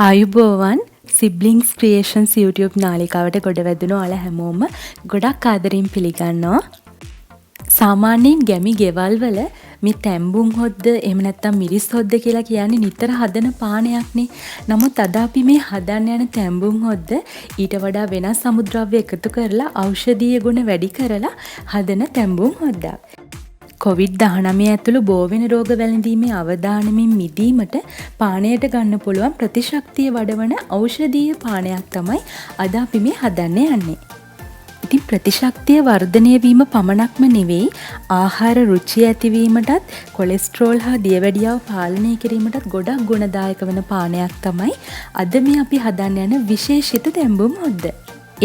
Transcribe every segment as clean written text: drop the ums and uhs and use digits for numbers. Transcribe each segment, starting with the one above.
ආයුබෝවන් සිබ්ලිංස් ක්‍රියේෂන්ස් YouTube නාලිකාවට ගොඩ වැදුණු ඔයාලා හැමෝම ගොඩක් ආදරෙන් පිළිගන්නවා. සාමාන්‍යයෙන් ගැමි ගෙවල් වල මේ තැම්බුම් හොද්ද එහෙම නැත්නම් මිරිස් හොද්ද කියලා කියන්නේ නිතර හදන පානයක්නේ. නමුත් අද අපි මේ හදන්න යන තැම්බුම් හොද්ද ඊට වඩා වෙනස් සමුද්‍රව්‍ය එකතු කරලා ඖෂධීය ගුණ වැඩි කරලා හදන තැම්බුම් හොද්දක්. COVID-19 ඇතුළු බෝවෙන රෝග වැළඳීමේ අවදානමින් මිදීමට පානයට ගන්න පුළුවන් ප්‍රතිශක්තිය වඩවන ඖෂධීය පානයක් තමයි අද අපි මේ හදන්න යන්නේ. ඉතින් ප්‍රතිශක්තිය වර්ධනය වීම පමණක්ම නෙවෙයි ආහාර රුචිය ඇතිවීමටත් කොලෙස්ටරෝල් හා දියවැඩියාව පාලනය කිරීමටත් ගොඩක් ගුණදායක වන පානයක් තමයි අද මේ අපි හදන්න යන විශේෂිත තැම්බුම් හොද්ද.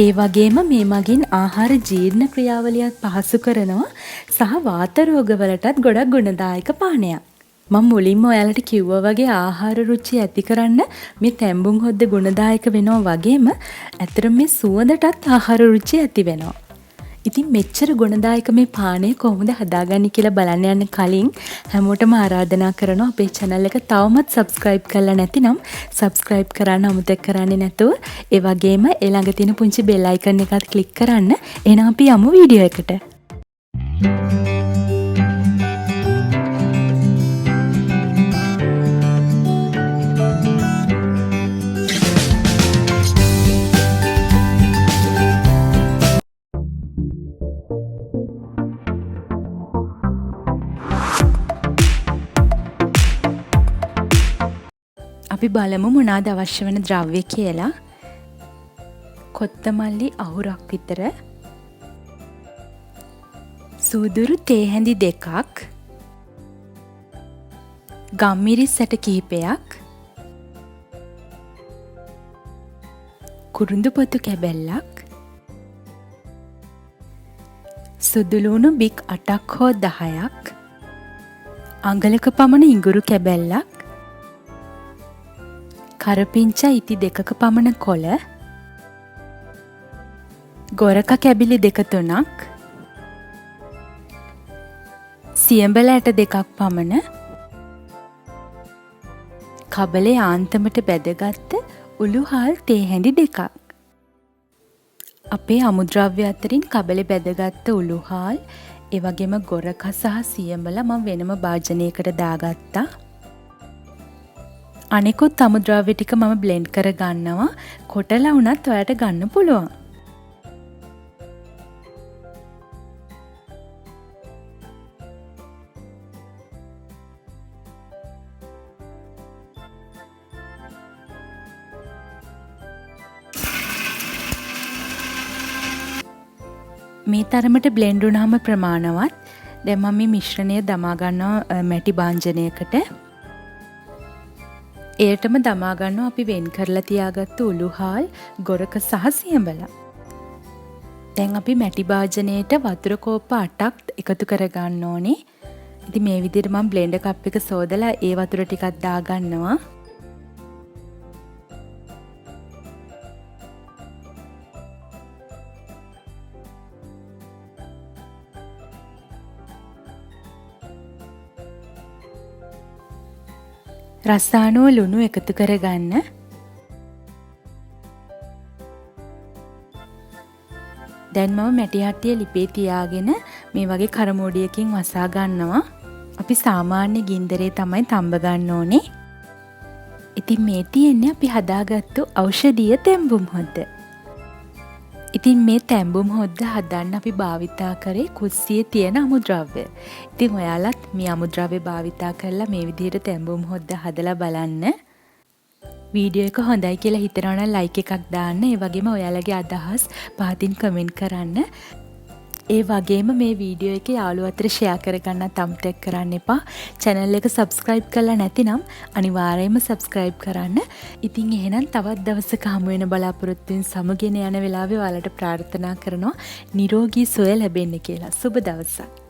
ඒ වගේම මේ මගින් ආහාර ජීර්ණ ක්‍රියාවලියත් පහසු කරනවා සහ වාත රෝගවලටත් ගොඩක් ගුණදායක පානයක්. මම මුලින්ම ඔයාලට කිව්වා වගේ ආහාර රුචිය ඇති කරන්න මේ තැම්බුම් හොද්ද ගුණදායක වෙනවා වගේම ඇත්තටම මේ සුවඳටත් ආහාර රුචිය ඇති වෙනවා. ඉතින් මෙච්චර ගුණදායක මේ පානය කොහොමද හදාගන්නේ කියලා බලන්න යන්න කලින් හැමෝටම ආරාධනා කරනවා අපේ channel එක තවමත් subscribe කරලා නැතිනම් subscribe කරන්න අමතක කරන්නේ නැතුව ඒ වගේම ඒ ළඟ තියෙන පුංචි bell icon එකත් click කරන්න. එහෙනම් අපි යමු වීඩියෝ එකට. අපි බලමු මොනවාද අවශ්‍ය වෙන ද්‍රව්‍ය කියලා. කොත්තමල්ලි අහුරක් විතර, සූදුරු තේ හැඳි 2ක්, ගම්මිරිස් ඇට කිහිපයක්, කුරුඳු පොතු කැබැල්ලක්, සුදු ලුණු බික් 8ක් හෝ 10ක්, අඟලක පමණ ඉඟුරු කැබැල්ලක්, කරපිංචා ඉති 2ක පමණ කොළ, ගොරක කැබිලි 2-3ක්, සියඹල ඇට 2ක් පමණ, කබලේ ආන්තමට බැදගත්ත උළුහාල් තේ හැඳි 2ක්. අපේ අමුද්‍රව්‍ය අතරින් කබලේ බැදගත්ත උළුහාල්, ඒ වගේම ගොරක සහ සියඹල මම වෙනම භාජනයකට දාගත්තා. අනෙකුත් අමුද්‍රව්‍ය ටික මම බ්ලෙන්ඩ් කර ගන්නවා. කොටලා වුණත් ඔයාලට ගන්න පුළුවන්. මේ තරමට බ්ලෙන්ඩ් වුණාම ප්‍රමාණවත්. දැන් මම මේ මිශ්‍රණය දමා ගන්නවා මැටි භාජනයකට. එයටම දමා ගන්නවා අපි වෙන් කරලා තියාගත්තු උළුහාල්, ගොරක සහ සියඹල. දැන් අපි මැටි භාජනයේට වතුර කෝප්ප 8ක් එකතු කර ගන්න ඕනේ. ඉතින් මේ විදිහට මම බ්ලෙන්ඩර් කප් එක සෝදලා ඒ වතුර ටිකක් දා ගන්නවා. රසායනෝ ලුණු එකතු කරගන්න. දැන් මම මැටි හට්ටිය ලිපේ තියාගෙන මේ වගේ කරමෝඩියකින් වසා ගන්නවා. අපි සාමාන්‍ය ගින්දරේ තමයි තඹ ගන්න ඕනේ. ඉතින් මේ තියෙන්නේ අපි හදාගත්තු ඖෂධීය තැම්බුම් හොද්ද. ඉතින් මේ තැම්බුම් හොද්ද හදන්න අපි භාවිතා කරේ කුස්සියේ තියෙන අමුද්‍රව්‍ය. ඉතින් ඔයාලත් මේ අමුද්‍රව්‍ය භාවිතා කරලා මේ විදිහට තැම්බුම් හොද්ද හදලා බලන්න. වීඩියෝ එක හොඳයි කියලා හිතනවා නම් ලයික් එකක් දාන්න. ඒ වගේම ඔයාලගේ අදහස් පහතින් කමෙන්ට් කරන්න. ඒ වගේම මේ වීඩියෝ එක යාළුවෝ අතර ෂෙයා කරගන්නත් අමතක කරන්න එපා. channel එක subscribe කරලා නැතිනම් අනිවාර්යයෙන්ම subscribe කරන්න. ඉතින් එහෙනම් තවත් දවසක හමු වෙන බලාපොරොත්තුෙන් සමගින යන වෙලාවේ ඔයාලට ප්‍රාර්ථනා කරනවා නිරෝගී සුවය ලැබෙන්න කියලා. සුබ දවසක්.